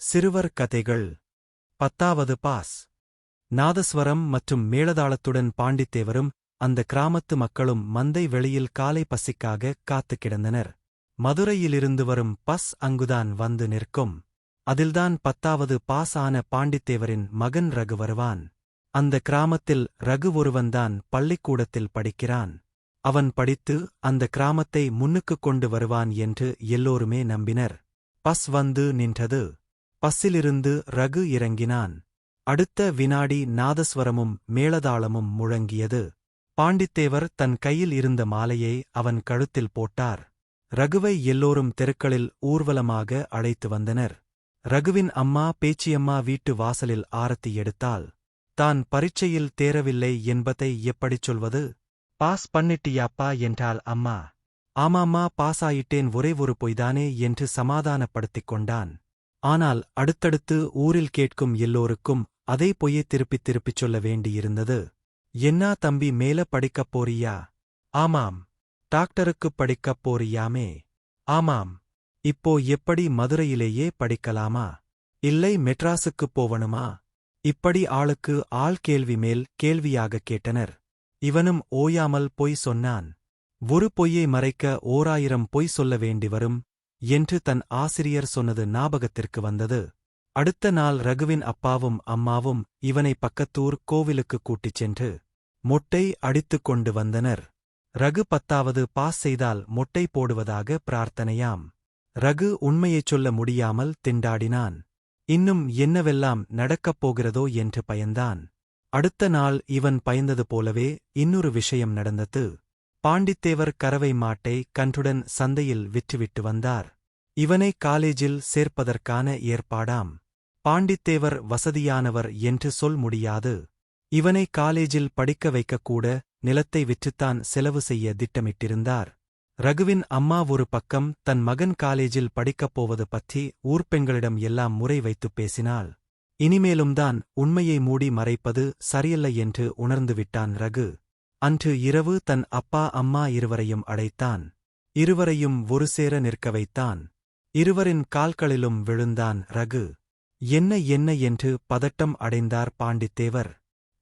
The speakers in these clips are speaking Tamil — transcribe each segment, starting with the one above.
சிறுவர் கதைகள் 10வது பாஸ். நாதஸ்வரம் மற்றும் மேளதாளத்துடன் பாண்டித்தேவரும் அந்த கிராமத்து மக்களும் மந்தை வெளியில் காலை பசிக்காக காத்துக் கிடந்தனர். மதுரையிலிருந்து வரும் பஸ் அங்குதான் வந்து நிற்கும். அதில்தான் 10வது பாஸ் ஆன பாண்டித்தேவரின் மகன் ரகு வருவான். அந்த கிராமத்தில் ரகு ஒருவன்தான் பள்ளிக்கூடத்தில் படிக்கிறான். அவன் படித்து அந்த கிராமத்தை முன்னுக்குக் கொண்டு வருவான் என்று எல்லோருமே நம்பினர். பஸ் வந்து நின்றது. பஸ்ஸிலிருந்து ரகு இறங்கினான். அடுத்த வினாடி நாதஸ்வரமும் மேளதாளமும் முழங்கியது. பாண்டித்தேவர் தன் கையில் இருந்த மாலையை அவன் கழுத்தில் போட்டார். ரகுவை எல்லோரும் தெருக்களில் ஊர்வலமாக அழைத்து வந்தனர். ரகுவின் அம்மா பேச்சியம்மா வீட்டு வாசலில் ஆரத்தி எடுத்தாள். தான் பரீட்சையில் தேரவில்லை என்பதை எப்படிச் சொல்வது? பாஸ் பண்ணிட்டியாப்பா என்றாள் அம்மா. ஆமாம்மா, பாஸ் ஆயிட்டேன், ஒரே ஒரு பொய்தானே என்று சமாதானப்படுத்திக் கொண்டான். ஆனால் அடுத்தடுத்து ஊரில் கேட்கும் எல்லோருக்கும் அதே பொய்யை திருப்பித் திருப்பிச் சொல்ல வேண்டியிருந்தது. என்னா தம்பி, மேல படிக்கப் போறியா? ஆமாம். டாக்டருக்குப் படிக்கப் போறியாமே? ஆமாம். இப்போ எப்படி மதுரையிலேயே படிக்கலாமா? இல்லை மெட்ராசுக்குப் போவணுமா? இப்படி ஆளுக்கு ஆள் கேள்வி மேல் கேள்வியாகக் கேட்டனர். இவனும் ஓயாமல் பொய் சொன்னான். ஒரு பொய்யை மறைக்க 1000 பொய் சொல்ல வேண்டி வரும் என்று தன் ஆசிரியர் சொன்னது ஞாபகத்திற்கு வந்தது. அடுத்த நாள் ரகுவின் அப்பாவும் அம்மாவும் இவனை பக்கத்தூர் கோவிலுக்குக் கூட்டிச் சென்று மொட்டை அடித்துக் கொண்டு வந்தனர். ரகு 10வது பாஸ் செய்தால் மொட்டை போடுவதாக பிரார்த்தனையாம். ரகு உண்மையைச் சொல்ல முடியாமல் திண்டாடினான். இன்னும் என்னவெல்லாம் நடக்கப் போகிறதோ என்று பயந்தான். அடுத்த நாள் இவன் பயந்தது போலவே இன்னொரு விஷயம் நடந்தது. பாண்டித்தேவர் கறவை மாட்டை கன்றுடன் சந்தையில் விற்றுவிட்டு வந்தார். இவனை காலேஜில் சேர்ப்பதற்கான ஏற்பாடாம். பாண்டித்தேவர் வசதியானவர் என்று சொல் முடியாது. இவனை காலேஜில் படிக்க வைக்கக்கூட நிலத்தை விற்றுத்தான் செலவு செய்ய திட்டமிட்டிருந்தார். ரகுவின் அம்மா ஒரு பக்கம் தன் மகன் காலேஜில் படிக்கப் போவது பற்றி ஊர்ப்பெண்களிடம் எல்லாம் முறை வைத்துப் பேசினாள். இனிமேலும்தான் உண்மையை மூடி மறைப்பது சரியல்ல என்று உணர்ந்துவிட்டான் ரகு. அன்று இரவு தன் அப்பா அம்மா இருவரையும் அழைத்தான். இருவரையும் ஒருசேர நிற்க வைத்தான். இருவரின் கால்களிலும் விழுந்தான் ரகு. என்ன என்று பதட்டம் அடைந்தார் பாண்டித்தேவர்.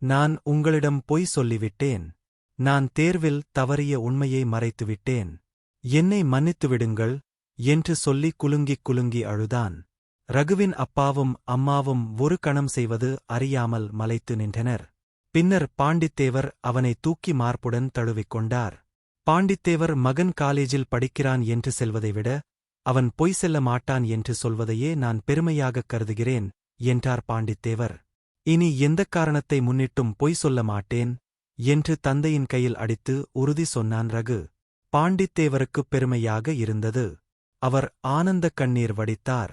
நான் உங்களிடம் பொய் சொல்லிவிட்டேன். நான் தேர்வில் தவறிய உண்மையை மறைத்துவிட்டேன். என்னை மன்னித்துவிடுங்கள் என்று சொல்லி குலுங்கி அழுதான். ரகுவின் அப்பாவும் அம்மாவும் ஒரு கணம் செய்வது அறியாமல் மலைத்து நின்றனர். பின்னர் பாண்டித்தேவர் அவனை தூக்கி மார்புடன் தழுவிக்கொண்டார். பாண்டித்தேவர் மகன் காலேஜில் படிக்கிறான் என்று செல்வதை விட அவன் பொய் செல்ல மாட்டான் என்று சொல்வதையே நான் பெருமையாகக் கருதுகிறேன் என்றார் பாண்டித்தேவர். இனி எந்தக் காரணத்தை முன்னிட்டும் பொய் சொல்ல மாட்டேன் என்று தந்தையின் கையில் அடித்து உறுதி சொன்னான் ரகு. பாண்டித்தேவருக்குப் பெருமையாக இருந்தது. அவர் ஆனந்தக் கண்ணீர் வடித்தார்.